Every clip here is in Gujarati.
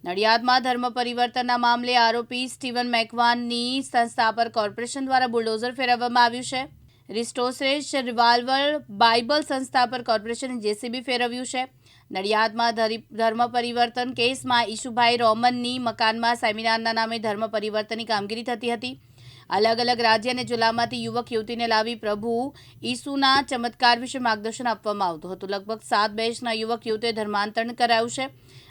નડિયાદમાં ધર્મ પરિવર્તનના મામલે આરોપી સ્ટીવન મેકવાનની સંસ્થા પર કોર્પોરેશન દ્વારા બુલડોઝર ફેરવવામાં આવ્યું છે। રિસ્ટોરેશ રિવાલ્વર બાઇબલ સંસ્થા પર કોર્પોરેશને જેસીબી ફેરવ્યું છે। નડિયાદમાં ધર્મ પરિવર્તન કેસમાં ઈશુભાઈ રોમનની મકાનમાં સેમિનારના નામે ધર્મ પરિવર્તનની કામગીરી થતી હતી। अलग अलग राज्य અને જિલ્લામાંથી યુવક યુવતીને લાવી પ્રભુ ઈસુના ચમત્કાર વિશે માર્ગદર્શન આપવામાં આવતું હતું। લગભગ 7 બેચના યુવક યુવતીએ ધર્માંતરણ કરાયું છે।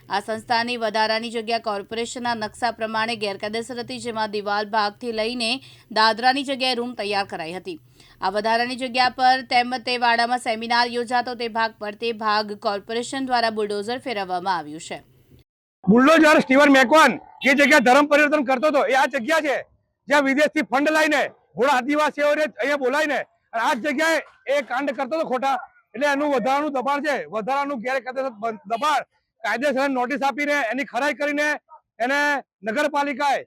આ સંસ્થાની વધારાની જગ્યા કોર્પોરેશનના નકશા પ્રમાણે ગેરકાયદેસર હતી, જેમાં દિવાલ ભાગથી લઈને દાદરાની જગ્યાએ રૂમ તૈયાર કરાઈ હતી। આ વધારાની જગ્યા પર તેમજ તે વાડામાં સેમિનાર યોજાતો તે ભાગ પર તે ભાગ કોર્પોરેશન દ્વારા બુલડોઝર ફેરવવામાં આવ્યું છે। બુલડોઝર સ્ટીવન મેકવાન જે જગ્યા ધર્મ પરિવર્તન કરતો હતો એ આ જગ્યા છે જ્યાં વિદેશથી ફંડ લાવીને ઘોડા આદિવાસીઓને અહીંયા બોલાવીને આ જગ્યાએ એ કાંડ કરતો હતો ખોટા, એટલે એનું વધારાનું દબાણ છે, વધારાનું ગેરકાયદેસર દબાણ કાયદેસર નોટિસ આપીને એની ખરાઈ કરીને એને નગરપાલિકાએ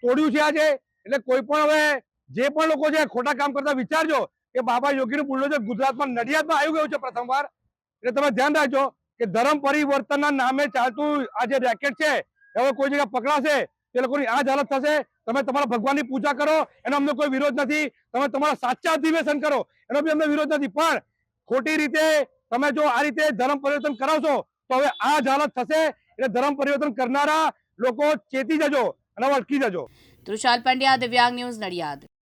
તોડ્યું છે આજે। એટલે કોઈ પણ હવે જે પણ લોકો છે ખોટા કામ કરતા વિચારજો કે બાબા યોગીનું બુલડોઝર ગુજરાતમાં નડિયાદમાં આવી ગયું છે પ્રથમવાર। એટલે તમે ધ્યાન રાખજો કે ધર્મ પરિવર્તનના નામે ચાલતું આ જે રેકેટ છે હવે કોઈ જગ્યા પકડાશે તે લોકોની આ જ હાલત થશે। તમે તમારા ભગવાનની પૂજા કરો એનો અમને કોઈ વિરોધ નથી, તમે તમારા સાચા અધિવેશન કરો એનો બી અમને વિરોધ નથી, પણ ખોટી રીતે તમે જો આ રીતે ધર્મ પરિવર્તન કરાવશો તો હવે આ જ હાલત થશે। એટલે ધર્મ પરિવર્તન કરનારા લોકો ચેતી જજો અને અટકી જજો। તૃષાલ પંડ્યા, દિવ્યાંગ ન્યૂઝ, નડિયાદ।